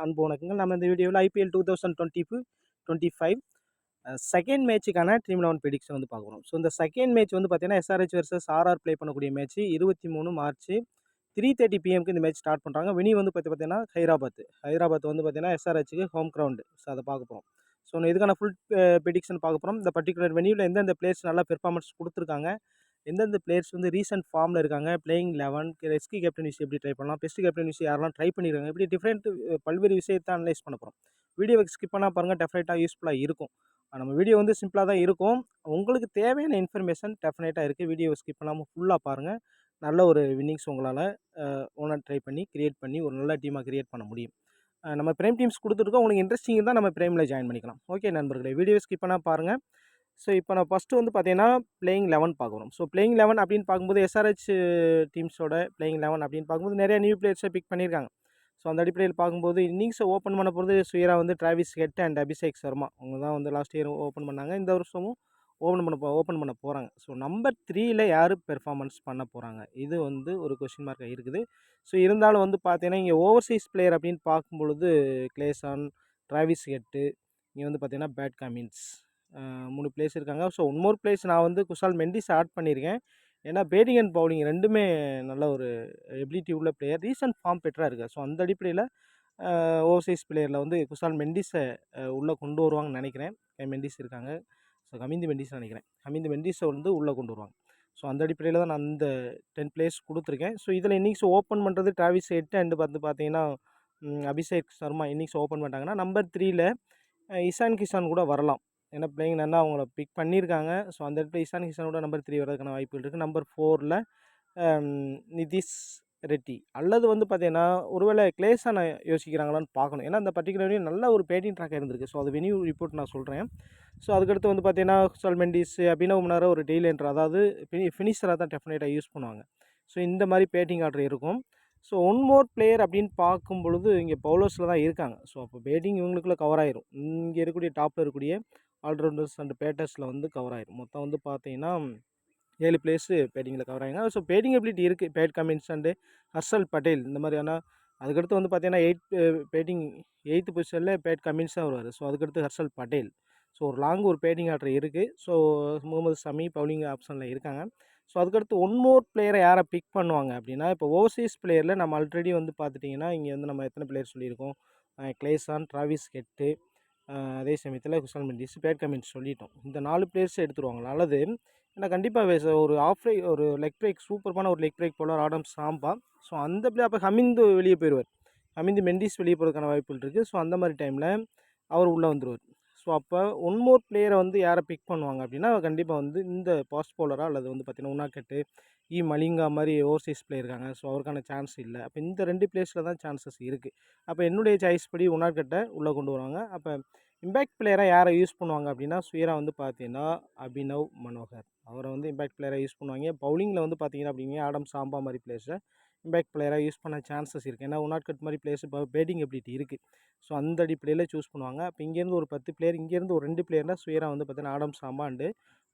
அன்பு வணக்கங்கள். நம்ம இந்த வீடியோவில் IPL 2025 செகண்ட் மேட்சுக்கான ட்ரீம் 11 ப்ரெடிக்ஷன் வந்து பார்க்குறோம். ஸோ இந்த செகண்ட் மேட்ச் வந்து பார்த்தீங்கன்னா SRH vs RR ப்ளே பண்ணக்கூடிய மேட்ச் 23 மார்ச் 3:30 PMக்கு இந்த மேட்ச் ஸ்டார்ட் பண்ணுறாங்க. வெனி வந்து பார்த்தீங்கன்னா ஹைதராபாத் வந்து பார்த்தீங்கன்னா SRHக்கு ஹோம் கிரவுண்டு. ஸோ அதை பார்க்க போகிறோம். ஸோ இதுக்கான ஃபுல் ப்ரெடிக்ஷன் பார்க்க போகிறோம். இந்த பர்டிகுலர் வெனியூவில் எந்தெந்த பிளேயர்ஸ் நல்லா பெர்ஃபார்மன்ஸ் கொடுத்துருக்காங்க, எந்தெந்த பிளேயர்ஸ் வந்து ரீசெண்ட் ஃபார்மில் இருக்காங்க, பிளேயிங் 11 ரெஸ்கி கேப்டன் விஷயம் எப்படி ட்ரை பண்ணலாம், பெஸ்ட் கேப்டன் விஷயம் யாரெல்லாம் ட்ரை பண்ணியிருக்காங்க, இப்படி டிஃப்ரெண்ட் பல்வேறு விஷயத்தை அனலைஸ் பண்ண போகிறோம். வீடியோவை ஸ்கிப் பண்ணால் பாருங்கள், டெஃபினட்டாக யூஸ்ஃபுல்லாக இருக்கும். நம்ம வீடியோ வந்து சிம்பிளாக தான் இருக்கும். உங்களுக்கு தேவையான இன்ஃபர்மேஷன் டெஃபினட்டாக இருக்குது. வீடியோவை ஸ்கிப் பண்ணாமல் ஃபுல்லாக பாருங்கள். நல்ல ஒரு வின்னிங்ஸ் உங்களால் ஓனாக ட்ரை பண்ணி கிரியேட் பண்ணி ஒரு நல்ல டீமாக கிரியேட் பண்ண முடியும். நம்ம பிரேம் டீம்ஸ் கொடுத்துருக்கோம். உங்களுக்கு இன்ட்ரெஸ்டிங் தான் நம்ம பிரேமில் ஜாயின் பண்ணிக்கலாம். ஓகே நண்பர்களே, வீடியோ ஸ்கிப் பண்ணால் பாருங்கள். ஸோ இப்போ நான் ஃபஸ்ட்டு வந்து பார்த்தீங்கன்னா பிளேயிங் 11 பார்க்குறோம். ஸோ பிளேயிங் 11 அப்படின்னு பார்க்கும்போது SRH டீம்ஸோட பிளேயிங் 11 அப்படின்னு பார்க்கும்போது நிறைய நியூ பிளேயர்ஸை பிக் பண்ணியிருக்காங்க. ஸோ அந்த அடிப்படையில் பார்க்கும்போது இன்னிங்ஸை ஓப்பன் பண்ண போகிறது சுயரா வந்து Travis Head and Abhishek Sharma. அவங்க தான் வந்து லாஸ்ட் இயர் ஓப்பன் பண்ணாங்க. இந்த வருஷமும் ஓப்பன் பண்ண போகிறாங்க. ஸோ நம்பர் 3ல் யார் பெர்ஃபார்மன்ஸ் பண்ண போகிறாங்க, இது வந்து ஒரு கொஸ்டின் மார்க்காக இருக்குது. ஸோ இருந்தாலும் வந்து பார்த்தீங்கன்னா இங்கே ஓவர்சீஸ் பிளேயர் அப்படின்னு பார்க்கும்பொழுது கிளேசான், டிராவிஸ் ஹெட்டு, இங்கே வந்து பார்த்தீங்கன்னா பேட் கமின்ஸ் 3 பிளேஸ் இருக்காங்க. ஸோ ஒன் மோர் பிளேஸ் நான் வந்து குஷால் மெண்டிஸ் ஆட் பண்ணியிருக்கேன். ஏன்னா பேட்டிங் அண்ட் பவுலிங் ரெண்டுமே நல்ல ஒரு எபிலிட்டி உள்ள பிளேயர், ரீசன்ட் ஃபார்ம் பெட்டராக இருக்குது. ஸோ அந்த அடிப்படையில் ஓவர்சீஸ் பிளேயரில் வந்து குஷால் மெண்டிஸை உள்ளே கொண்டு வருவாங்கன்னு நினைக்கிறேன். மெண்டிஸ் இருக்காங்க. ஸோ ஹமிந்து மெண்டிஸ் நினைக்கிறேன். ஹமிந்து மெண்டிஸை வந்து உள்ளே கொண்டு வருவாங்க. ஸோ அந்த அடிப்படையில் தான் நான் அந்த 10 பிளேஸ் கொடுத்துருக்கேன். ஸோ இதில் இன்னிங்ஸ் ஓப்பன் பண்ணுறது டிராவிஸ் ஹெட் அண்ட் பார்த்தீங்கன்னா அபிஷேக் சர்மா இன்னிங்ஸ் ஓப்பன் பண்ணிட்டாங்கன்னா நம்பர் 3ல் இஷான் கிஷான் கூட வரலாம். ஏன்னா பிளேயிங் நல்லா அவங்கள பிக் பண்ணியிருக்காங்க. ஸோ அந்த இடத்துல இஷான் கிஷானோட நம்பர் 3 வரதுக்கான வாய்ப்புகள் இருக்குது. நம்பர் 4ல் நிதிஷ் ரெட்டி அல்லது வந்து பார்த்தீங்கன்னா ஒருவேளை கிளேசான யோசிக்கிறாங்களான்னு பார்க்கணும். ஏன்னா அந்த பர்டிகுலர் நல்ல ஒரு பேட்டிங் ட்ராக் இருந்திருக்கு. ஸோ அது வெனியூ ரிப்போர்ட் நான் சொல்கிறேன். ஸோ அதுக்கடுத்து வந்து பார்த்தீங்கன்னா குஷால் மெண்டிஸ், அபினவ் முனாரை ஒரு டெய்லெண்டர், அதாவது ஃபினிஷராக தான் டெஃபினட்டாக யூஸ் பண்ணுவாங்க. ஸோ இந்த மாதிரி பேட்டிங் ஆர்டர் இருக்கும். ஸோ ஒன் மோர் பிளேயர் அப்படின்னு பார்க்கும் பொழுது இங்கே பவுலர்ஸில் தான் இருக்காங்க. ஸோ அப்போ பேட்டிங் இவங்களுக்குள்ளே கவர் ஆயிரும். இங்கே இருக்கக்கூடிய டாப்பில் இருக்கக்கூடிய ஆல்ரவுண்டர்ஸ் அண்ட் பேட்டர்ஸில் வந்து கவர் ஆயிரும். மொத்தம் வந்து பார்த்தீங்கன்னா 7 பிளேஸு பேட்டிங்கில் கவர் ஆகிங்க. ஸோ பேட்டிங் எபிலிட்டி இருக்குது. Pat Cummins and Harshal Patel இந்த மாதிரியான. அதுக்கடுத்து வந்து பார்த்தீங்கன்னா 8th பொசிஷனில் பேட் கமின்ஸ் தான் வருவார். ஸோ அதுக்கடுத்து ஹர்ஷல் பட்டேல். ஸோ ஒரு லாங் ஒரு பேட்டிங் ஆர்டர் இருக்குது. ஸோ முகமது ஷமி பவுலிங் ஆப்ஷனில் இருக்காங்க. ஸோ அதுக்கடுத்து ஒன் மோர் பிளேயரை யாரை பிக் பண்ணுவாங்க அப்படின்னா, இப்போ ஓவர்சீஸ் பிளேயரில் நம்ம ஆல்ரெடி வந்து பார்த்துட்டிங்கன்னா இங்கே வந்து நம்ம எத்தனை பிளேயர் சொல்லியிருக்கோம். கிளேசான், டிராவிஸ் ஹெட்டு, அதே சமயத்தில் குஷால் மெண்டிஸ், பேட் கமின்ஸ் சொல்லிட்டோம். இந்த 4 பிளேயர்ஸ் எடுத்துருவாங்க. நல்லது. ஏன்னா கண்டிப்பாக ஒரு ஒரு லெக் பிரேக், சூப்பரான ஒரு லெக் பிரேக் போல ஆடம் சாம்பா. ஸோ அந்த பிளே அப்போ ஹமிந்து வெளியே போயிடுவார். ஹமிந்து மெண்டிஸ் வெளியே போகிறதுக்கான வாய்ப்புகள் இருக்குது. ஸோ அந்த மாதிரி டைமில் அவர் உள்ளே வந்துடுவார். ஸோ அப்போ ஒன் மோர் பிளேயரை வந்து யாரை பிக் பண்ணுவாங்க அப்படின்னா கண்டிப்பாக வந்து இந்த பாஸ்ட் பவுலராக அல்லது வந்து பார்த்தீங்கன்னா உனாக்கட்டு, மலிங்கா மாதிரி ஓவர்சீஸ் பிளேயர் இருக்காங்க. ஸோ அவருக்கான சான்ஸ் இல்லை. அப்போ இந்த 2 பிளேஸில் தான் சான்சஸ் இருக்குது. அப்போ என்னுடைய சாய்ஸ் படி உனாக்கட்டை உள்ளே கொண்டு வருவாங்க. அப்போ இம்பேக்ட் பிளேயராக யாரை யூஸ் பண்ணுவாங்க அப்படின்னா சுயரா வந்து பார்த்தீங்கன்னா அபினவ் மனோகர் அவரை வந்து இம்பேக்ட் பிளேயராக யூஸ் பண்ணுவாங்க. பவுலிங்கில் வந்து பார்த்தீங்கன்னா அப்படிங்க ஆடம் சாம்பா மாதிரி பிளேயர்ஸை இம்பேக்ட் பிளேயராக யூஸ் பண்ண சான்சஸ் இருக்குது. ஏன்னா உனாட்கட் மாதிரி பிளேயர்ஸ் இப்போ பேட்டிங் எபிலிட்டி இருக்குது. ஸோ அந்த அடிப்படையில் சூஸ் பண்ணுவாங்க. அப்போ இங்கேருந்து ஒரு 10 பிளேயர், இங்கேருந்து ஒரு 2 பிளேயர்னால் சுயரா வந்து பார்த்தீங்கன்னா ஆடம் சாம்பா அண்டு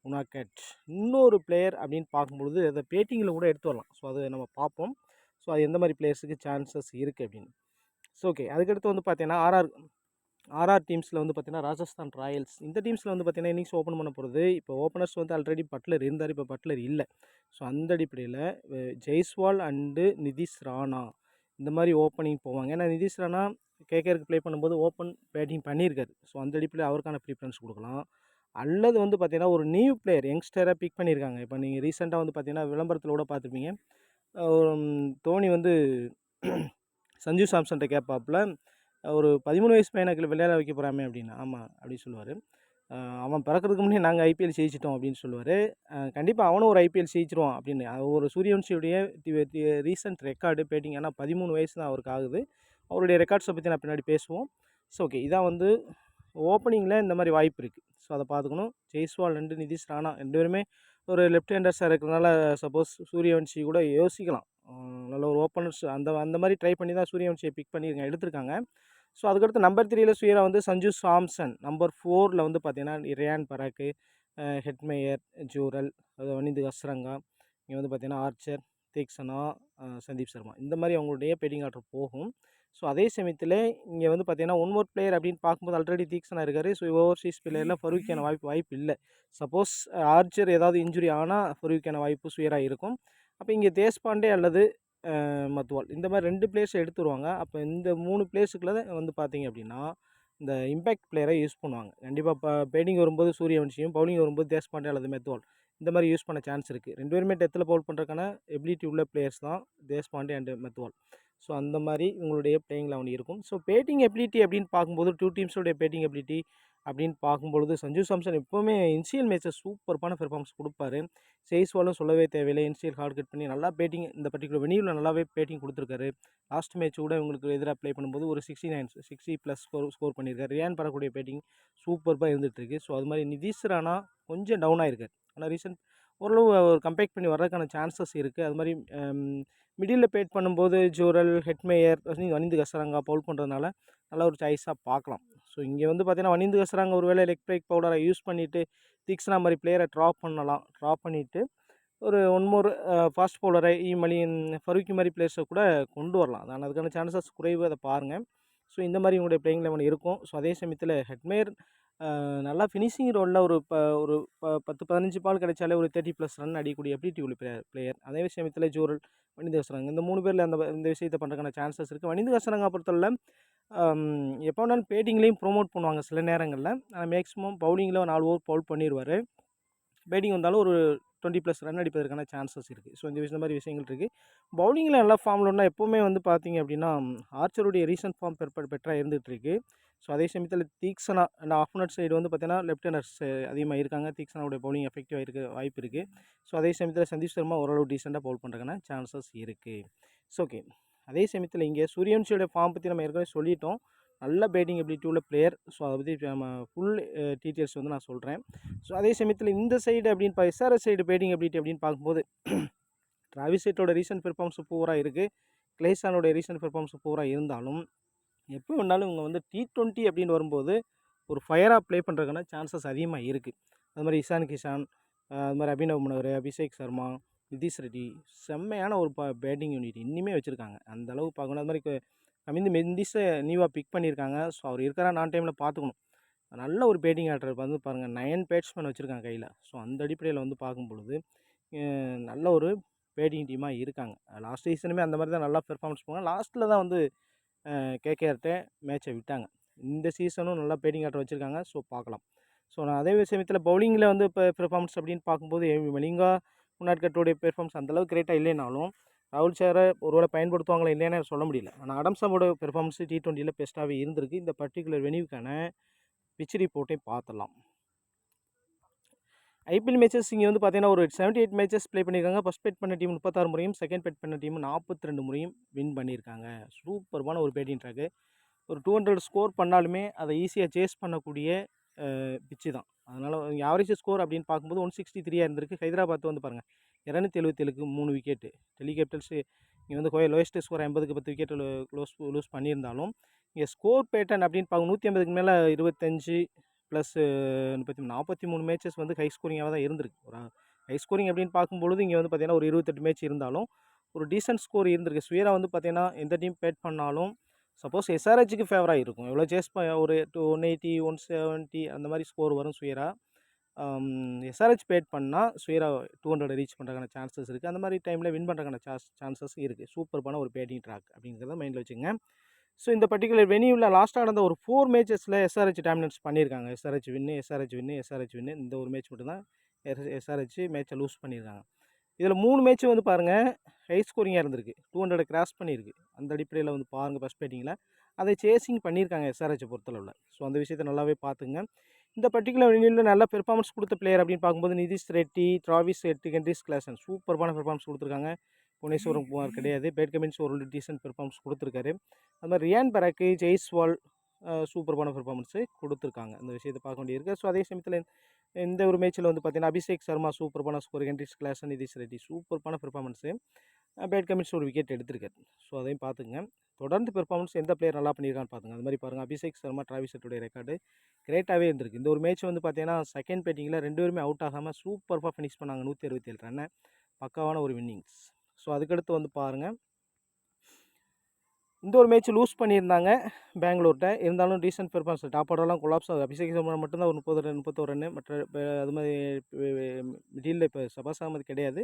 உனாக்கட். இன்னொரு பிளேயர் அப்படின்னு பார்க்கும்பொழுது அதை பேட்டிங்கில் கூட எடுத்து வரலாம். ஸோ அது நம்ம பார்ப்போம். ஸோ அது எந்த மாதிரி பிளேயர்ஸுக்கு சான்சஸ் இருக்குது அப்படின்னு. ஸோ ஓகே, அதுக்கடுத்து வந்து பார்த்தீங்கன்னா ஆர்ஆர் டீம்ஸில் வந்து பார்த்தீங்கன்னா ராஜஸ்தான் ராயல்ஸ். இந்த டீம்ஸில் வந்து பார்த்தீங்கன்னா இன்னிங்ஸ் ஓப்பன் பண்ண போகிறது. இப்போ ஓப்பனர்ஸ் வந்து ஆல்ரெடி பட்லர் இருந்தார். இப்போ பட்லர் இல்லை. ஸோ அந்த அடிப்படையில் ஜெய்ஸ்வால் அண்டு நிதிஷ் ராணா இந்த மாதிரி ஓப்பனிங் போவாங்க. ஏன்னா நிதிஷ் ராணா கேகேஆருக்கு ப்ளே பண்ணும்போது ஓப்பன் பேட்டிங் பண்ணியிருக்காரு. ஸோ அந்த அடிப்படையில் அவருக்கான ப்ரிஃபரன்ஸ் கொடுக்கலாம். அல்லது வந்து பார்த்தீங்கன்னா ஒரு நியூ பிளேயர் யங்ஸ்டராக பிக் பண்ணியிருக்காங்க. இப்போ நீங்கள் ரீசெண்டாக வந்து பார்த்தீங்கன்னா விளம்பரத்தில் கூட பார்த்துருப்பீங்க. தோனி வந்து சஞ்சு சாம்சன்கிட்ட கேட்பாப்பில் ஒரு 13 வயசு பையனுக்கு விளையாட வைக்க போகிறாமே அப்படின்னு. ஆமாம் அப்படின்னு சொல்லுவார். அவன் பிறக்கிறதுக்கு முன்னே நாங்கள் ஐபிஎல் ஜெயிச்சிட்டோம் அப்படின்னு சொல்லுவார். கண்டிப்பாக அவனும் ஒரு ஐபிஎல் ஜெயிச்சிருவான் அப்படின்னு. ஒரு சூரியவன்ஷியுடைய ரீசன்ட் ரெக்கார்டு பேட்டிங். ஆனால் 13 வயசு தான் அவருக்கு ஆகுது. அவருடைய ரெக்கார்ட்ஸை பற்றி நான் பின்னாடி பேசுவோம். ஸோ ஓகே, இதான் வந்து ஓப்பனிங்கில் இந்த மாதிரி வாய்ப்பு இருக்குது. ஸோ அதை பார்த்துக்கணும். ஜெய்ஸ்வால் அண்டு நிதிஷ் ராணா 2 பேருமே ஒரு லெஃப்ட் ஹேண்டர்ஸாக இருக்கிறதுனால சப்போஸ் சூரியவன்ஷி கூட யோசிக்கலாம். நல்ல ஒரு ஓப்பனர்ஸ் அந்த மாதிரி ட்ரை பண்ணி தான் சூரியவன்ஷியை பிக் எடுத்திருக்காங்க. ஸோ அதுக்கடுத்து நம்பர் 3ல் சுயரா வந்து சஞ்சு சாம்சன். நம்பர் 4ல் வந்து பார்த்தீங்கன்னா ரியான் பராக்கு, ஹெட்மேயர், ஜூரல், வனிந்து ஹஸ்ரங்கா, இங்கே வந்து பார்த்தீங்கன்னா ஆர்ச்சர், தீக்ஷனா, சந்தீப் சர்மா. இந்த மாதிரி அவங்களுடைய பேட்டிங் ஆர்டர் போகும். ஸோ அதே சமயத்தில் இங்கே வந்து பார்த்தீங்கன்னா ஒன் மோர் பிளேயர் அப்படின்னு பார்க்கும்போது ஆல்ரெடி தீக்ஷனா இருக்கார். ஸோ ஓவர்சீஸ் பிளேயரில் ஃபரூக்கியான வாய்ப்பு இல்லை. சப்போஸ் ஆர்ச்சர் ஏதாவது இன்ஜுரி ஆனால் ஃபரூக்கியான வாய்ப்பு சுயராக இருக்கும். அப்போ இங்கே தேஷ்பாண்டே அல்லது மத்வால் இந்த மாதிரி 2 பிளேயர்ஸ் எடுத்துருவாங்க. அப்போ இந்த 3 பிளேயர்ஸுக்குள்ள வந்து பார்த்தீங்க அப்படின்னா இந்த இம்பேக்ட் பிளேயரை யூஸ் பண்ணுவாங்க. கண்டிப்பாக இப்போ பேட்டிங் வரும்போது சூரியவன்ஷியும், பவுலிங் வரும்போது தேஷ்பாண்டே அல்லது மெத்வால் இந்த மாதிரி யூஸ் பண்ண சான்ஸ் இருக்குது. 2 பேருமே டெத்தில் பவுல் பண்ணுறதுக்கான எபிலிட்டி உள்ள பிளேயர்ஸ் தான் தேஷ்பாண்டே அண்ட் மெத்வால். ஸோ அந்த மாதிரி இவங்களுடைய பிளேயிங் 11 இருக்கும். ஸோ பேட்டிங் எபிலிட்டி அப்படின்னு பார்க்கும்போது 2 டீம்ஸோடைய பேட்டிங் எபிலிட்டி அப்படின்னு பார்க்கும்பொழுது சஞ்சு சாம்சன் எப்போவுமே இன்சியல் மேட்சஸ் சூப்பர்பான பெர்ஃபார்மன்ஸ் கொடுப்பாரு. சேஸ்வாலும் சொல்லவே தேவையில்லை. இன்சியல் ஹார்ட் கட் பண்ணி நல்லா பேட்டிங் இந்த பர்டிகுலர் வெனியூவில் நல்லாவே பேட்டிங் கொடுத்துருக்காரு. லாஸ்ட் மேட்ச் கூட இவங்களுக்கு எதிராக ப்ளே பண்ணும்போது ஒரு 60+ ஸ்கோர் பண்ணியிருக்காரு. ரியான் பரக்கூடிய பேட்டிங் சூப்பர்பாக இருந்துகிட்ருக்கு. ஸோ அது மாதிரி நிதிஷ் ராணா கொஞ்சம் டவுன் ஆகிருக்காரு. ஆனால் ரீசெண்ட் ஓரளவு ஒரு கம்பேக் பண்ணி வர்றதுக்கான சான்சஸ் இருக்குது. அது மாதிரி மிடில் பேட் பண்ணும்போது ஜோரல், ஹெட்மேயர், வனிந்து கசரங்கா பவுல் பண்ணுறதுனால நல்ல ஒரு சாய்ஸாக பார்க்கலாம். ஸோ இங்கே வந்து பார்த்தீங்கன்னா வனிந்து கசரங்கா ஒரு வேளை லெக் பிரேக் பவுடரை யூஸ் பண்ணிவிட்டு தீக்ஷனா மாதிரி பிளேயரை ட்ராப் பண்ணிவிட்டு ஒரு ஒன் மோர் ஃபாஸ்ட் பவுலரை ஃபரூக்கி மாதிரி பிளேயர்ஸை கூட கொண்டு வரலாம். அதான் அதுக்கான சான்சஸ் குறைவு. அதை பாருங்கள். ஸோ இந்த மாதிரி உங்களுடைய பிளேயிங் 11 இருக்கும். ஸோ அதே சமயத்தில் ஹெட்மேயர் நல்லா ஃபினிஷிங் ரோலில் ஒரு 10-15 பால் கிடைச்சாலே ஒரு 30+ ரன் அடிக்கக்கூடிய எபிலிட்டி உள்ள பிளேயர். அதே சமயத்தில் ஜோரல், வனிந்து கசரங்க இந்த 3 பேரில் இந்த விஷயத்தை பண்ணுறதுக்கான சான்சஸ் இருக்குது. வனிந்து கசரங்கா பொறுத்தவரை எப்போ வேணாலும் பேட்டிங்லேயும் ப்ரொமோட் பண்ணுவாங்க சில நேரங்களில். ஆனால் மேக்ஸிமம் பவுலிங்கில் 4 ஓவர் பவுல் பண்ணிடுவார். பேட்டிங் வந்தாலும் ஒரு 20+ ரன் அடிப்பதற்கான சான்சஸ் இருக்குது. ஸோ இந்த மாதிரி விஷயங்கள் இருக்குது. பவுலிங்கில் நல்லா ஃபார்மில் ஒன்றா எப்போவுமே வந்து பார்த்தீங்க அப்படின்னா ஆர்ச்சருடைய ரீசன்ட் ஃபார்ம் பெட்டராக இருந்துகிட்ருக்கு. ஸோ அதே சமயத்தில் தீக்ஷனா அண்ட் ஆஃப்னர் சைடு வந்து பார்த்தீங்கன்னா லெஃப்ட் ஹேண்டர்ஸ் அதிகமாக இருக்காங்க. தீக்ஷனாவுடைய பவுலிங் எஃபெக்டிவாக இருக்க வாய்ப்பு இருக்குது. ஸோ அதே சமயத்தில் சந்தீப் சர்மா ஓரளவு டீசெண்டாக பவுல் பண்ணுறதுக்கான சான்சஸ் இருக்குது. So okay. அதே சமயத்தில் இங்கே சூரியவன்ஷியோட ஃபார்ம் பற்றி நம்ம ஏற்கனவே சொல்லிட்டோம். நல்ல பேட்டிங் எபிலிட்டி உள்ள பிளேயர். ஸோ அதை பற்றி நம்ம ஃபுல் டீட்டெயில்ஸ் வந்து நான் சொல்கிறேன். ஸோ அதே சமயத்தில் இந்த சைடு அப்படின்னு எஸ்ஆர்எஸ் சைடு பேட்டிங் எபிலிட்டி அப்படின்னு பார்க்கும்போது டிராவிஸ் ஹெட்டோட ரீசன்ட் பெர்ஃபார்மன்ஸ் பூராக இருக்குது. கிளேசானோட ரீசன்ட் பெர்ஃபார்மன்ஸ் பூராக இருந்தாலும் எப்போ வேணாலும் இவங்க வந்து T20 அப்படின்னு வரும்போது ஒரு ஃபயராக ப்ளே பண்ணுறதுக்கான சான்சஸ் அதிகமாக இருக்குது. அது மாதிரி இஷான் கிஷான், அது மாதிரி அபினவ் மனோகர், அபிஷேக் சர்மா, நிதிஷ் ரெட்டி செம்மையான ஒரு பேட்டிங் யூனிட் இன்னுமே வச்சுருக்காங்க. அந்த அளவு பார்க்கணும். அது மாதிரி மெண்டிஸை நியூவாக பிக் பண்ணியிருக்காங்க. ஸோ அவர் இருக்கிற நான் டைமில் பார்த்துக்கணும். நல்ல ஒரு பேட்டிங் ஆர்டர் வந்து பாருங்கள் 9 பேட்ஸ்மேன் வச்சுருக்காங்க கையில். ஸோ அந்த அடிப்படையில் வந்து பார்க்கும்பொழுது நல்ல ஒரு பேட்டிங் டீமாக இருக்காங்க. லாஸ்ட் சீசனுமே அந்த மாதிரி தான் நல்லா பெர்ஃபார்மன்ஸ் பண்ணுவாங்க. லாஸ்ட்டில் தான் வந்து கேகேஆர்கிட்ட மேட்சை விட்டாங்க. இந்த சீசனும் நல்லா பேட்டிங் ஆர்டர் வச்சுருக்காங்க. ஸோ பார்க்கலாம். ஸோ நான் அதே விஷயத்தில் பவுலிங்கில் வந்து இப்போ பெர்ஃபார்மன்ஸ் அப்படின்னு பார்க்கும்போது மலிங்கா உன்னாட்கட்டோடைய பெர்ஃபார்மன்ஸ் அந்தளவுக்கு கிரேட்டாக இல்லைனாலும் ராகுல் சேரை ஒருவேளை பயன்படுத்துவாங்களா இல்லைன்னு சொல்ல முடியல. ஆனால் அடம்ஸாவோட பெர்ஃபார்மன்ஸ் T20யில் பெஸ்ட்டாகவே இருந்திருக்கு. இந்த பர்டிகுலர் வெனியூக்கான பிச் ரிப்போர்ட்டை பார்த்துடலாம். ஐபிஎல் மேட்சஸ் இங்கே வந்து பார்த்தீங்கன்னா ஒரு 78 மேட்சஸ் ப்ளே பண்ணியிருக்காங்க. ஃபஸ்ட் பெட் பண்ண டீம் 36 முறையும், செகண்ட் பெட் பண்ண டீம் 42 முறையும் வின் பண்ணியிருக்காங்க. சூப்பர்பான ஒரு பேட்டிங் ட்ராக்கு. ஒரு 200 ஸ்கோர் பண்ணாலுமே அதை ஈஸியாக சேஸ் பண்ணக்கூடிய பிச்சு தான். அதனால் ஆவரேஜ் ஸ்கோர் அப்படின்னு பார்க்கும்போது 163 இருந்திருக்கு. ஹைதராபாத் வந்து பாருங்கள் 277க்கு 3 விக்கெட்டு. டெல்லி கேபிட்டல்ஸ் இங்கே வந்து லோயஸ்ட் ஸ்கோர் 80க்கு 10 விக்கெட் லூஸ் பண்ணியிருந்தாலும் இங்கே ஸ்கோர் பேட்டர்ன் அப்படின்னு பார்க்க 150க்கு மேலே 25 ப்ளஸ் 43 மேட்சஸ் வந்து ஹை ஸ்கோரிங்காக தான் இருந்திருக்கு. ஒரு ஹை ஸ்கோரிங் அப்படின்னு பார்க்கும்பொழுது இங்கே வந்து பார்த்தீங்கன்னா ஒரு 28 மேட்ச் இருந்தாலும் ஒரு டீசென்ட் ஸ்கோர் இருந்திருக்கு. ஸ்வியராக வந்து பார்த்தீங்கன்னா எந்த டீம் பேட் பண்ணாலும் சப்போஸ் எஸ்ஆர்ஹெச்சுக்கு ஃபேவராக இருக்கும். எவ்வளோ சேஸ் ஒரு 180 170 அந்த மாதிரி ஸ்கோர் வரும் ஸ்வியரா. எஸ்ஆர்ஹெச் பேட் பண்ணால் ஸ்வியரா 200 ரீச் பண்ணுறதுக்கான சான்சஸ் இருக்குது. அந்த மாதிரி டைமில் வின் பண்ணுறதுக்கான சான்சஸ் இருக்குது. சூப்பர்பான ஒரு பேட்டிங் ட்ராக் அப்படிங்கிறத மைண்டில் வச்சுங்க. ஸோ இந்த பர்டிகுலர் வெனியூவில் லாஸ்ட்டாக நடந்த ஒரு 4 மேட்சஸில் எஸ்ஆர்ஹெச் டாமினன்ஸ் பண்ணியிருக்காங்க. எஸ்ஆர்ஹெச் வின்னு இந்த ஒரு மேட்ச் மட்டும்தான் எஸ்ஆர்ஹெச் மேட்சை லூஸ் பண்ணியிருக்காங்க. இதில் 3 மேட்ச் வந்து பாருங்கள் ஹை ஸ்கோரிங்காக இருந்திருக்கு. 200 கிராஸ் பண்ணியிருக்கு. அந்த அடிப்படையில் வந்து பாருங்கள் ஃபஸ்ட் பேட்டிங்கில் அதை சேசிங் பண்ணியிருக்காங்க எஸ்ஆர்ஹெச்சை பொறுத்தளவில். ஸோ அந்த விஷயத்தை நல்லாவே பார்த்துங்க. இந்த பர்டிகுலர் வெனியூவில் நல்ல பெர்ஃபார்மன்ஸ் கொடுத்த பிளேயர் அப்படின்னு பார்க்கும்போது Nitish Reddy, Travis Head, Heinrich Klaasen சூப்பர்பான பெர்ஃபார்மன்ஸ் கொடுத்துருக்காங்க. புவனேஸ்வரன் குமார் கிடையாது. பேட் கமின்ஸ் ஒரு டீசென்ட் பெர்ஃபார்மன்ஸ் கொடுத்துருக்காரு. அது மாதிரி ரியான் பராக்கு, ஜெய்ஸ்வால் சூப்பர்பான பெர்ஃபார்மன்ஸு கொடுத்துருக்காங்க. அந்த விஷயத்தை பார்க்க வேண்டியிருக்கு. ஸோ அதே சமயத்தில் இந்த ஒரு மேட்ச்சில் வந்து பார்த்தீங்கன்னா அபிஷேக் சர்மா சூப்பர்பான score, Heinrich Klaasen, Nitish Reddy சூப்பர்பான பெர்ஃபார்மன்ஸு. பேட் கமின்ஸ் ஒரு விக்கெட் எடுத்திருக்காரு. ஸோ அதையும் பார்த்துங்க. தொடர்ந்து பெர்ஃபார்மன்ஸ் எந்த பிளேயர் நல்லா பண்ணியிருக்கான்னு பார்த்துங்க. அது மாதிரி பாருங்கள் அபிஷேக் சர்மா, டிராவிஸ் ஹெட்டுடைய ரெக்கார்டு கிரேட்டாகவே இருந்திருக்கு. இந்த ஒரு மேட்ச் வந்து பார்த்தீங்கன்னா செகண்ட் பேட்டிங்கில் 2 பேருமே அவுட் ஆகாமல் சூப்பராக ஃபினிஷ் பண்ணாங்க. 167 ரன்னு பக்காவான ஒரு வின்னிங்ஸ். ஸோ அதுக்கடுத்து வந்து பாருங்கள் இந்த ஒரு மேட்ச் லூஸ் பண்ணியிருந்தாங்க பெங்களூர்கிட்ட. இருந்தாலும் டீசென்ட் பெர்ஃபார்மன்ஸ். டாப் ஆர்டர்லாம் கொலாப்ஸ் ஆகுது. அபிஷேக் சர்மா மட்டும்தான் ஒரு 30 ரன் 31 ரன்னு. மற்ற அது மாதிரி மிடில் இப்போ சபாஸ் அகமது கிடையாது.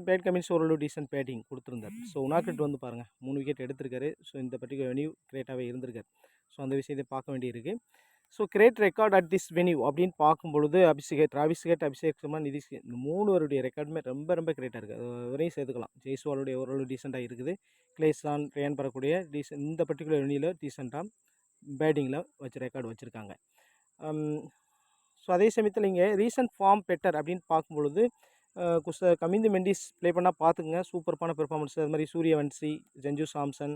பேட் கமின்ஸ் ஓரளவு டீசென்ட் பேட்டிங் கொடுத்துருந்தார். ஸோ உனாக்ரிட் வந்து பாருங்கள் 3 விக்கெட் எடுத்திருக்காரு. ஸோ இந்த பர்டிகுலர் வென்யூ கிரேட்டாகவே இருந்திருக்காரு. ஸோ அந்த விஷயத்தை பார்க்க வேண்டியிருக்கு. So great record at this venue அப்படின்னு பார்க்கும்பொழுது டிராவிஸ் ஹெட், அபிஷேக் சர்மா, நிதிஷ் இந்த 3 பேருடைய ரெக்கார்டுமே ரொம்ப ரொம்ப கிரேட்டாக இருக்குது. அது வரையும் சேர்த்துக்கலாம். ஜெய்ஸ்வாலுடைய ஓரளவு டீசெண்டாக இருக்குது. கிளேசான், ரேன் பெறக்கூடிய இந்த பர்டிகுலர் வென்யூவில் டீசெண்டாக பேட்டிங்கில் வச்சு ரெக்கார்டு வச்சுருக்காங்க. ஸோ அதே சமயத்தில் இங்கே ரீசன்ட் ஃபார்ம் பெட்டர் அப்படின்னு பார்க்கும்பொழுது கமிந்து மெண்டிஸ் ப்ளே பண்ணால் பார்த்துக்குங்க. சூப்பர்பான பெர்ஃபார்மன்ஸ். அது மாதிரி சூரியவன்சி, சஞ்சு சாம்சன்,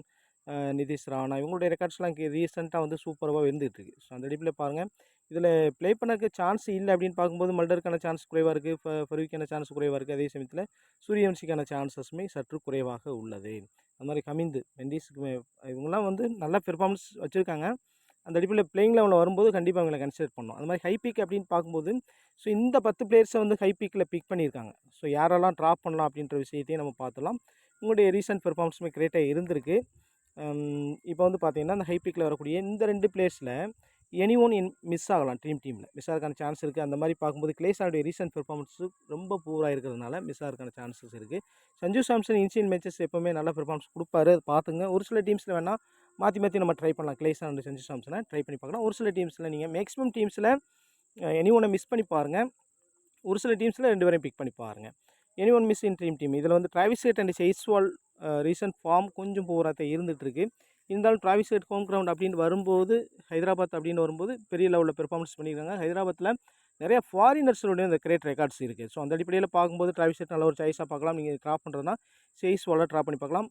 நிதிஷ் ராணா இவங்களுடைய ரெக்கார்ட்ஸ்லாம் இங்கே ரீசெண்டாக வந்து சூப்பராக இருந்துகிட்ருக்கு. ஸோ அந்த அடிப்பில் பாருங்கள். இதில் ப்ளே பண்ணக்கு சான்ஸ் இல்லை அப்படின்னு பார்க்கும்போது மல்டருக்கான சான்ஸ் குறைவாக இருக்குது. ஃபருவிக்கான சான்ஸ் குறைவாக இருக்குது. அதே சமயத்தில் சூரியவன்சிக்கான சான்சஸுமே சற்று குறைவாக உள்ளது. அது மாதிரி கமிந்து மெண்டிஸுக்கு இவங்கெல்லாம் வந்து நல்ல பெர்ஃபார்மன்ஸ் வச்சுருக்காங்க. அந்த அடிப்பில் பிளேயிங் லெவலில் வரும்போது கண்டிப்பாக அவங்களை கன்சிடர் பண்ணணும். அது மாதிரி ஹை பீக் அப்படின்னு பார்க்கும்போது ஸோ இந்த 10 பிளேயர்ஸை வந்து ஹை பீக்கில் பிக் பண்ணியிருக்காங்க. ஸோ யாரெல்லாம் ட்ராப் பண்ணலாம் அப்படின்ற விஷயத்தையும் நம்ம பார்த்துலாம். உங்களுடைய ரீசன்ட் பெர்ஃபார்மன்ஸுமே கிரேட்டாக இருந்திருக்கு. இப்போ வந்து பார்த்தீங்கன்னா இந்த ஹை பீக்கில் வரக்கூடிய இந்த 2 பிளேயர்ஸில் எனி ஒன் மிஸ் ஆகலாம். டீமில் மிஸ் ஆகிறதுக்கான சான்ஸ் இருக்குது. அந்த மாதிரி பார்க்கும்போது கிளேசானுடைய ரீசன்ட் பெர்ஃபார்மன்ஸு ரொம்ப பூராக இருக்கிறதுனால மிஸ் ஆகிறதுக்கான சான்சஸ் இருக்குது. சஞ்சு சாம்சன் இன்சியன் மேட்சஸ் எப்போவுமே நல்ல பெர்ஃபார்மன்ஸ் கொடுப்பாரு. அது பார்த்துங்க. ஒரு சில டீம்ஸில் வேணால் மாற்றி நம்ம ட்ரை பண்ணலாம். கிளேசான் அண்ட் சஞ்சு சாம்சனை ட்ரை பண்ணி பார்க்கலாம். ஒரு சில டீம்ஸில் நீங்கள் மேக்ஸிமம் டீம்ஸில் எனி ஒன்னை மிஸ் பண்ணி பாருங்கள். ஒரு சில டீம்ஸில் 2 பேரையும் பிக் பண்ணி பாருங்கள். Any one miss in team. இதில் வந்து Travis Head and Jaiswal recent form கொஞ்சம் பூராக இருந்துகிட்ருக்கு. இருந்தாலும் டிராவிஸ் ஹெட் ஹோம் கிரவுண்ட் அப்படின்னு வரும்போது, ஹைதராபாத் அப்படின்னு வரும்போது பெரிய லெவலில் பெர்ஃபார்மன்ஸ் பண்ணியிருக்காங்க. ஹைதராபாத்தில் நிறைய ஃபாரினர்ஸோடைய இந்த கிரேட் ரெக்கார்ட்ஸ் இருக்குது. ஸோ அந்த அடிப்படையில் பார்க்கும்போது டிராவிஸ் ஹெட் நல்ல ஒரு சாய்ஸாக பார்க்கலாம். நீங்கள் ட்ராப் பண்ணுறதுனா ஜெய்ஸ்வாலை ட்ராப் பண்ணி பார்க்கலாம்.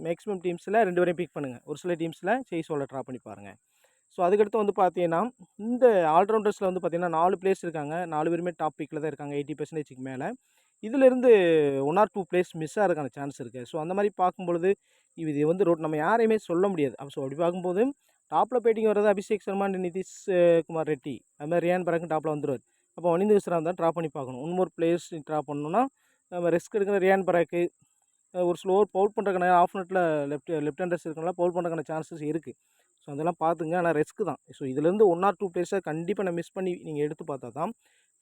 மேக்ஸிமம் டீம்ஸில் 2 பேரையும் பிக் பண்ணுங்கள். ஒரு சில டீம்ஸில் ஜெய்ஸ்வாலை ட்ராப் பண்ணி பாருங்கள். ஸோ அதுக்கடுத்து வந்து பார்த்தீங்கன்னா இந்த ஆல்ரவுண்டர்ஸில் வந்து பார்த்தீங்கன்னா 4 பிளேயர்ஸ் இருக்காங்க. 4 பேருமே டாப் பிக்கில் தான் இருக்காங்க. 80% மேலே. இதிலிருந்து 1 or 2 பிளேயர்ஸ் மிஸ் ஆகிறதுக்கான சான்ஸ் இருக்குது. ஸோ அந்த மாதிரி பார்க்கும்பொழுது இது வந்து நம்ம யாரையுமே சொல்ல முடியாது. ஸோ அப்படி பார்க்கும்போது டாப்பில் பேட்டிங் வர்றது அபிஷேக் சர்மா அண்ட் நிதிஷ் குமார் ரெட்டி. அது மாதிரி ரியான் பராக்கும் டாப்பில் வந்துடுவார். அப்போ வனிந்து விஸ்ராம் தான் ட்ராப் பண்ணி பார்க்கணும். 1 பிளேயர்ஸ் ட்ராப் பண்ணணும்னா நம்ம ரிஸ்க் எடுக்கிற ரியான் பராக்கு ஒரு ஸ்லோவர் பவுல் பண்ணுறதுக்கான ஆஃப் நெட்டில் லெஃப்ட் ஹேண்டர்ஸ் இருக்கனால பவுல் பண்ணுறதுக்கான சான்சஸ் இருக்குது. ஸோ அதெல்லாம் பார்த்துங்க. ஆனால் ரிஸ்க் தான். ஸோ இதுலேருந்து 1 or 2 பிளேயர்ஸை கண்டிப்பாக நான் மிஸ் பண்ணி நீங்கள் எடுத்து பார்த்தா தான்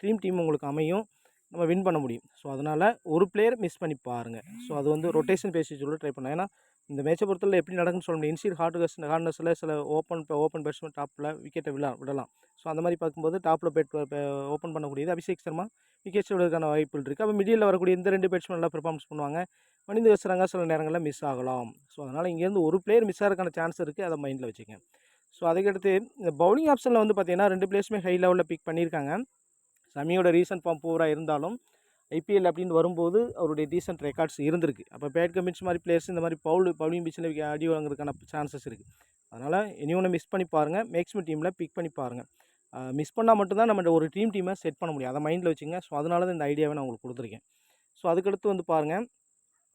டீம் உங்களுக்கு அமையும். நம்ம வின் பண்ண முடியும். ஸோ அதனால் ஒரு பிளேயர் மிஸ் பண்ணி பாருங்கள். ஸோ அது வந்து ரொட்டேஷன் பேசிஸோட ட்ரை பண்ணலாம். ஏன்னா இந்த மேட்சை பொறுத்தவரை எப்படி நடக்குன்னு சொல்ல முடியும். இன்சீட் ஹார்ட்னஸில் சில ஓப்பன் பேட்ஸ்மேன் டாப்பில் விக்கெட்டை விடலாம். ஸோ அந்த மாதிரி பார்க்கும்போது டாப்பில் ஓப்பன் பண்ணக்கூடியது அபிஷேக் சர்மா விக்கெட்ஸ் விடுறதுக்கான வாய்ப்புகள் இருக்குது. அப்போ மிடில் வரக்கூடிய இந்த 2 பேட்ஸ்மேன் நல்லா பெர்ஃபார்மன்ஸ் பண்ணுவாங்க. வனிந்து விஸ்ராங்க சில நேரங்களில் மிஸ் ஆகலாம். ஸோ அதனால் இங்கேருந்து ஒரு பிளேயர் மிஸ் ஆகிறதுக்கான சான்ஸ் இருக்குது. அதை மைண்டில் வச்சுக்கங்க. ஸோ அதுக்கடுத்து இந்த பவுலிங் ஆப்ஷனில் வந்து பார்த்தீங்கன்னா 2 பிளேயர்ஸுமே ஹை லெவலில் பிக் பண்ணியிருக்காங்க. சமியோட ரீசன்ட் ஃபார்ம் பூராக இருந்தாலும் ஐபிஎல் அப்படின்னு வரும்போது அவருடைய டீசென்ட் ரெக்கார்ட்ஸ் இருந்திருக்கு. அப்போ பேட் கமின்ஸ் மாதிரி பிளேயர்ஸ் இந்த மாதிரி பவுலிங் பிச்சில் அடி வாங்குறதுக்கான சான்சஸ் இருக்குது. அதனால் இனி ஒன்று மிஸ் பண்ணி பாருங்கள். மேக்ஸிமம் டீமில் பிக் பண்ணி பாருங்கள். மிஸ் பண்ணால் மட்டும்தான் நம்ம ஒரு டீமை செட் பண்ண முடியும். அதை மைண்டில் வச்சுங்க. ஸோ அதனால தான் இந்த ஐடியாவை நான் உங்களுக்கு கொடுத்துருக்கேன். ஸோ அதுக்கடுத்து வந்து பாருங்கள்.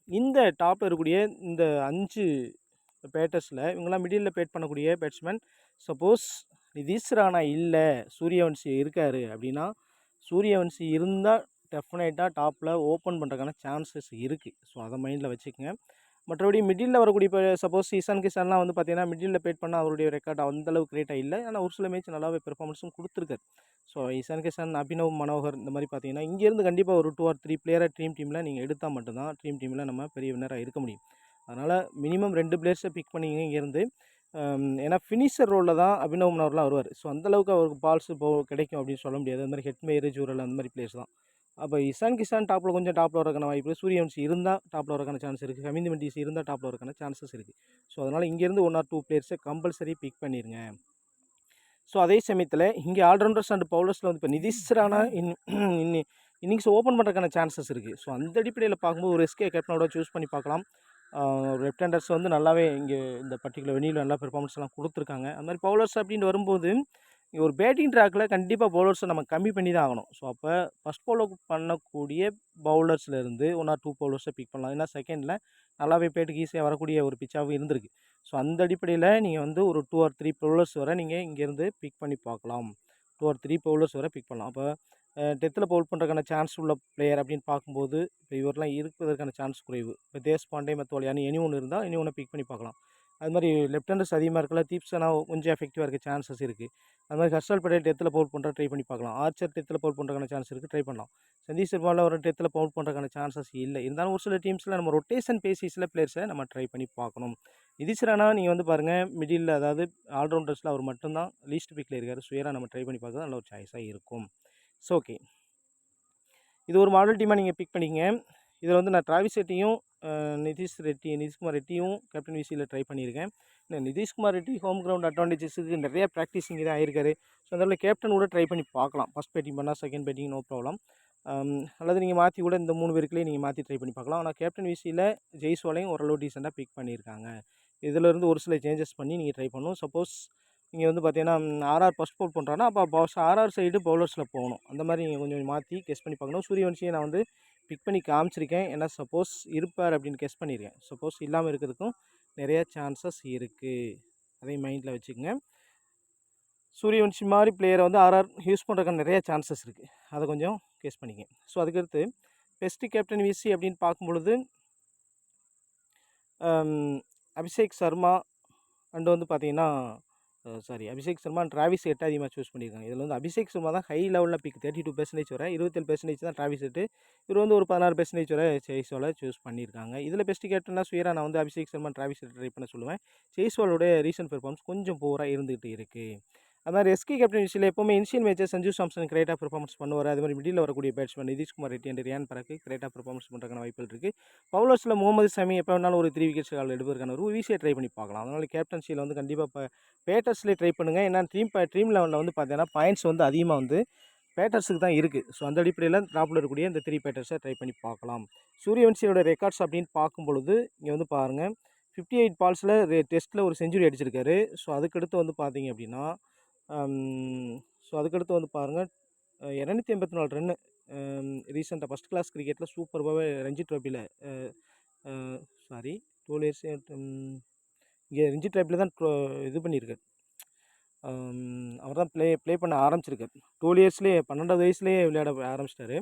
இந்த டாப்பில் இருக்கக்கூடிய இந்த 5 பேட்டர்ஸில் இவங்கெல்லாம் மிடில் பேட் பண்ணக்கூடிய பேட்ஸ்மேன். சப்போஸ் நிதிஷ் ராணா இல்லை, சூரியவன்சி இருக்கார் அப்படின்னா சூரியவன்சி இருந்தால் டெஃபினட்டாக டாப்பில் ஓப்பன் பண்ணுறதுக்கான சான்சஸ் இருக்குது. ஸோ அதை மைண்டில் வச்சுக்கோங்க. மற்றபடி மிடில் வரக்கூடிய இப்போ சப்போஸ் இசான் கிஷான்லாம் வந்து பார்த்தீங்கன்னா மிடில் பேட் பண்ணால் அவருடைய ரெக்கார்ட் அந்தளவுக்கு கிரேட்டாக இல்லை. ஆனால் ஒரு சில மேட்ச் நல்லாவே பெர்ஃபார்மன்ஸும் கொடுத்துருக்காரு. ஸோ இசான் கிஷான், அபினவ் மனோகர் இந்த மாதிரி பார்த்தீங்கன்னா இங்கேருந்து கண்டிப்பாக ஒரு 2 or 3 பிளேயரை டீமில் நீங்கள் எடுத்தால் மட்டும்தான் டீமில் நம்ம பெரிய வின்னராக இருக்க முடியும். அதனால் மினிமம் 2 பிளேயர்ஸை பிக் பண்ணிங்க இங்கேருந்து. ஏன்னா ஃபினிஷர் ரோலில் தான் அபினவ் மனோகர்லாம் வருவார். ஸோ அந்தளவுக்கு அவருக்கு பால்ஸ் கிடைக்கும் அப்படின்னு சொல்ல முடியாது. அது மாதிரி ஹெட்மேயர், ஜூரல் அந்த மாதிரி பிளேயர்ஸ் தான். அப்போ இசான் கிஷான் கொஞ்சம் டாப்பில் வரக்கான வாய்ப்பு. சூரியவன்சி இருந்தால் டாப்பில் வரக்கான சான்ஸ் இருக்குது. கமிந்து மெண்டிஸ் இருந்தால் டாப்பில் வரக்கான சான்சஸ் இருக்குது. ஸோ அதனால் இங்கேருந்து 1 or 2 பிளேயர்ஸை கம்பல்சரி பிக் பண்ணிடுங்க. ஸோ அதே சமயத்தில் இங்கே ஆல்ரவுண்டர்ஸ் அண்ட் பவுலர்ஸில் வந்து இப்போ நிதிஷ் ராணா இன்னிங்ஸ் ஓப்பன் பண்ணுறதுக்கான சான்சஸ் இருக்குது. ஸோ அந்த அடிப்படையில் பார்க்கும்போது ஒரு எஸ்கே கேப்டனோட சூஸ் பண்ணி பார்க்கலாம். லெஃப்ட் ஹேண்டர்ஸ் வந்து நல்லாவே இங்கே இந்த பர்டிகுலர் வெனியில் நல்லா பெர்ஃபார்மன்ஸ்லாம் கொடுத்துருக்காங்க. அது மாதிரி பவுலர்ஸ் அப்படின்னு வரும்போது ஒரு பேட்டிங் ட்ராக்கில் கண்டிப்பாக பவுலர்ஸை நம்ம கம்மி பண்ணி தான் ஆகணும். ஸோ அப்போ ஃபஸ்ட் பவுலர் பண்ணக்கூடிய பவுலர்ஸ்லேருந்து 1 or 2 பவுலர்ஸை பிக் பண்ணலாம். ஏன்னா செகண்டில் நல்லாவே பேட்டுக்கு ஈஸியாக வரக்கூடிய ஒரு பிச்சாகவும் இருந்திருக்கு. ஸோ அந்த அடிப்படையில் நீங்கள் வந்து ஒரு 2 or 3 பவுலர்ஸ் வரை நீங்கள் இங்கேருந்து பிக் பண்ணி பார்க்கலாம். 2 or 3 பவுலர்ஸ் வரை பிக் பண்ணலாம். அப்போ டெத்தில் பவுல் பண்ணுறதுக்கான சான்ஸ் உள்ள பிளேயர் அப்படின்னு பார்க்கும்போது இப்போ இவரெலாம் இருப்பதற்கான சான்ஸ் குறைவு. இப்போ தேஷ்பாண்டே மற்றவள் எனி ஒன்று இருந்தால் எனி ஒன்று பிக் பண்ணி பார்க்கலாம். அது மாதிரி லெஃப்ட் ஹேண்டர்ஸ் அதிகமாக இருக்கல, தீப்சனா கொஞ்சம் எஃபெக்டிவாக இருக்க சான்சஸ் இருக்குது. அது மாதிரி ஹர்ஷல் பட்டேல் டெத்தில் பவுல் பண்ணுற ட்ரை பண்ணி பார்க்கலாம். ஆர்ச்சர் டெத்தில் பவுல் பண்ணுறதுக்கான சான்ஸ் இருக்குது, ட்ரை பண்ணலாம். சந்தீப் சர்மாவில் ஒரு டெத்தில் பவுல் பண்ணுறதுக்கான சான்சஸ் இல்லை. இருந்தாலும் ஒரு சில டீம்ஸில் நம்ம ரொட்டேஷன் பேசிஸில் பிளேயர்ஸை நம்ம ட்ரை பண்ணி பார்க்கணும். நிதிஷ் ராணா நீங்கள் வந்து பாருங்கள், மிடில் அதாவது ஆல்ரவுண்டர்ஸில் அவர் மட்டும்தான் லீஸ்ட் பிக்கில் இருக்கார். ஸோ ஏன்னா நம்ம ட்ரை பண்ணி பார்க்குறது நல்ல ஒரு சாய்ஸாக இருக்கும். ஸோ ஓகே, இது ஒரு மாடல் டீமாக நீங்கள் பிக் பண்ணிக்கங்க. இதில் வந்து நான் டிராவிஸ் ரெட்டியும் நிதிஷ்குமார் ரெட்டியும் கேப்டன் விசியில் ட்ரை பண்ணியிருக்கேன். நிதிஷ்குமார் ரெட்டி ஹோம் கிரவுண்ட் அட்வான்டேஜஸுக்கு நிறைய ப்ராக்டிஸிங் தான் ஆயிருக்காரு. ஸோ அதனால் கேப்டன் கூட ட்ரை பண்ணி பார்க்கலாம். ஃபஸ்ட் பேட்டிங் பண்ணால் செகண்ட் பேட்டிங் நோ ப்ராப்ளம். அல்லது நீங்கள் மாற்றி கூட இந்த 3 பேருக்குலேயே நீங்கள் மாற்றி ட்ரை பண்ணி பார்க்கலாம். ஆனால் கேப்டன் விசியில் ஜெய்ஸ்வாலையும் ஓரளவு டீசெண்டாக பிக் பண்ணியிருக்காங்க. இதிலேருந்து ஒரு சில சேஞ்சஸ் பண்ணி நீங்கள் ட்ரை பண்ணணும். சப்போஸ் நீங்கள் வந்து பார்த்தீங்கன்னா ஆர்ஆர் ஃபஸ்ட் பவுல் பண்ணுறாங்கன்னா அப்போ ஆர்ஆர் சைடு பவுலர்ஸில் போகணும். அந்த மாதிரி நீங்கள் கொஞ்சம் மாற்றி கெஸ் பண்ணி பார்க்கணும். சூரியவன்ஷியை நான் வந்து பிக் பண்ணி காமிச்சிருக்கேன். ஏன்னா சப்போஸ் இருப்பார் அப்படின்னு கெஸ் பண்ணியிருக்கேன். சப்போஸ் இல்லாமல் இருக்கிறதுக்கும் நிறைய சான்சஸ் இருக்குது. அதையும் மைண்டில் வச்சுக்கோங்க. சூரியவன்ஷி மாதிரி பிளேயரை வந்து ஆர்ஆர் யூஸ் பண்ணுறதுக்கான நிறைய சான்சஸ் இருக்குது. அதை கொஞ்சம் கெஸ் பண்ணிக்கங்க. ஸோ அதுக்கடுத்து பெஸ்ட்டு கேப்டன் விசி அப்படின்னு பார்க்கும்பொழுது அபிஷேக் சர்மா அண்டு வந்து பார்த்தீங்கன்னா Abhishek Sharma and Travis head அதிகமாக சூஸ் பண்ணியிருக்காங்க. இதில் வந்து அபிஷேக் சர்மா தான் ஹை லெவலில் பிக் 32% வர, 27% தான் டிராவிஸ் ஹெட்டு. இவர் வந்து ஒரு 16% வர ஜெய்ஸ்வாலை சூஸ் பண்ணியிருக்காங்க. இதில் பெஸ்ட்டு கேப்டனாக சுயரா நான் வந்து Abhishek Sharma Travis head try பண்ண சொல்லுவேன். ஜெய்ஸ்வாலோடைய ரீசன்ட் பெர்ஃபார்மன்ஸ் கொஞ்சம் போராக இருந்துகிட்டு இருக்குது. அது மாதிரி எஸ்கே கேப்டன் விஷயில் எப்போவுமே இனிஷியல் மேட்சஸ் சஞ்சு சாம்சன் கிரேட்டாக பெர்ஃபார்மன்ஸ் பண்ணுவார். அது மாதிரி மிடில் வரக்கூடிய பேட்ஸ்மேன் நிதிஷ்குமார் ரெட்டி அண்ட் ரியான் பராக்கு கிரேட்டாக பெர்ஃபார்மன்ஸ் பண்ணுறதுக்கான வாய்ப்புகள் இருக்குது. பவுலர்ஸில் முகமது ஷமி எப்போ வேணாலும் ஒரு 3 விக்கெட்ஸ் கால் எடுப்பதற்கான ஒரு ஈஸியாக ட்ரை பண்ணி பார்க்கலாம். அதனால் கேப்டன்சியில் வந்து கண்டிப்பாக இப்போ பேட்டர்ஸ்லேயே ட்ரை பண்ணுங்கள். ஏன்னா ட்ரீம் லெவலில் வந்து பார்த்தீங்கன்னா பாயிண்ட்ஸ் வந்து அதிகமாக வந்து பேட்டர்ஸுக்கு தான் இருக்குது. ஸோ அந்த அடிப்படையில் டாப்பில் இருக்கக்கூடிய இந்த 3 பேட்டர்ஸை ட்ரை பண்ணி பார்க்கலாம். சூரியவன்ஷியோட ரெக்கார்ட்ஸ் அப்படின்னு பார்க்கும் பொழுது இங்கே வந்து பாருங்கள், 58 பால்ஸில் டெஸ்ட்டில் ஒரு செஞ்சுரி அடிச்சிருக்காரு. ஸோ அதுக்கடுத்து வந்து பார்த்தீங்க அப்படின்னா அதுக்கடுத்து வந்து பாருங்கள் 284 ரன்னு ரீசெண்டாக ஃபஸ்ட் கிளாஸ் கிரிக்கெட்டில் சூப்பராகவே ரஞ்சி ட்ராஃபியில் 12 இயர்ஸ் இங்கே ரஞ்சி ட்ராஃபியில் தான் இது பண்ணியிருக்காரு. அவர் தான் ப்ளே பண்ண ஆரம்பிச்சிருக்காரு. 12 இயர்ஸ்லேயே 12வது வயசுலேயே விளையாட ஆரம்பிச்சிட்டாரு.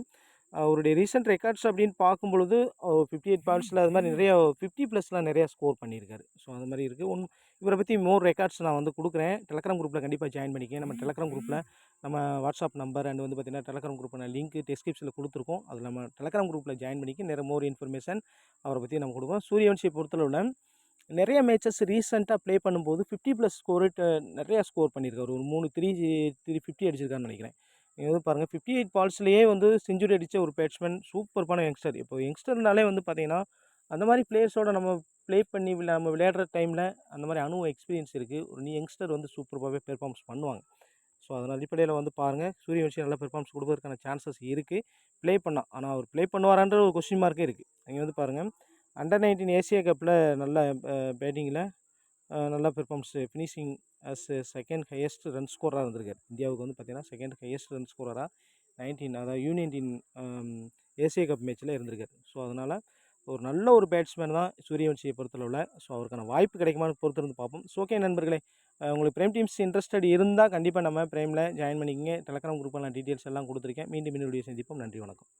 அவருடைய ரீசெண்ட் ரெக்கார்ட்ஸ் அப்படின்னு பார்க்கும்பொழுது 58 பால்ஸில் அது மாதிரி நிறைய 50+ நிறையா ஸ்கோர் பண்ணியிருக்காரு. ஸோ அது மாதிரி இருக்குது. இவரை பற்றி மோர் ரெக்கார்ட்ஸ் நான் வந்து கொடுக்குறேன். டெலகிராம் குரூப்பில் கண்டிப்பாக ஜாயின் பண்ணிக்கங்க. நம்ம டெலகிராம் குரூப்பில் நம்ம வாட்ஸ்அப் நம்பர் அண்ட் வந்து பார்த்திங்கன்னா டெலகிராம் குரூப்பான லிங்க் டிஸ்கிரிப்ஷனில் கொடுத்துருக்கோம். அதில் நம்ம டெலகிராம் குரூப்பில் ஜாயின் பண்ணிக்க நிறைய மோர் இன்ஃபர்மேஷன் அவரை பற்றி நம்ம கொடுப்போம். சூரியவன்ஷியை பொறுத்தளவில் நிறைய மேட்சஸ் ரீசெண்டாக ப்ளே பண்ணும்போது 50+ ஸ்கோரு நிறையா ஸ்கோர் பண்ணியிருக்காரு. ஒரு 350 அடிச்சிருக்காருன்னு நினைக்கிறேன். நீங்கள் வந்து பாருங்கள் 58 பால்ஸ்லேயே வந்து செஞ்சுரி அடித்த ஒரு பேட்ஸ்மேன், சூப்பர்பான யங்ஸ்டர். இப்போ யங்ஸ்டர்னாலே வந்து பார்த்திங்கன்னா அந்த மாதிரி பிளேயர்ஸோட நம்ம ப்ளே பண்ணி நம்ம விளையாடுற டைமில் அந்த மாதிரி அனுபவம் எக்ஸ்பீரியன்ஸ் இருக்குது. ஒரு யங்ஸ்டர் வந்து சூப்பராகவே பெர்ஃபார்மன்ஸ் பண்ணுவாங்க. ஸோ அதன் அடிப்படையில் வந்து பாருங்கள், சூரியவன்ஷி நல்லா பெர்ஃபார்மன்ஸ் கொடுப்பதற்கான சான்சஸ் இருக்குது ப்ளே பண்ணால். ஆனால் அவர் ப்ளே பண்ணுவாரான்ற ஒரு கொஸ்டின் மார்க்கே இருக்குது. நீங்கள் வந்து பாருங்கள் அண்டர் 19 ஏசியா கப்பில் நல்ல பேட்டிங்கில் நல்லா performance finishing as second highest run ஸ்கோராக இருந்திருக்காரு. இந்தியாவுக்கு வந்து பார்த்திங்கன்னா செகண்ட் ஹையஸ்ட் ரன் ஸ்கோரராக 19 அதாவது U19 ஏசியா கப் மேட்ச்சில் இருந்திருக்காரு. ஸோ அதனால் ஒரு நல்ல ஒரு பேட்ஸ்மேன் தான் சூரியவன்ஷியை பொறுத்தளவில். ஸோ அவருக்கான வாய்ப்பு கிடைக்குமான்னு பொறுத்திருந்து பார்ப்போம். ஸோ ஓகே நண்பர்களே, உங்களுக்கு பிரைம் டீம்ஸ் இன்ட்ரெஸ்டட் இருந்தால் கண்டிப்பாக நம்ம பிரைமில் ஜாயின் பண்ணிக்கங்க. டெலகிராம் குரூப்பில் நான் டீட்டெயில்ஸ் எல்லாம் கொடுத்துருக்கேன். மீண்டும் இன்னொரு வீடியோ சந்திப்போம். நன்றி, வணக்கம்.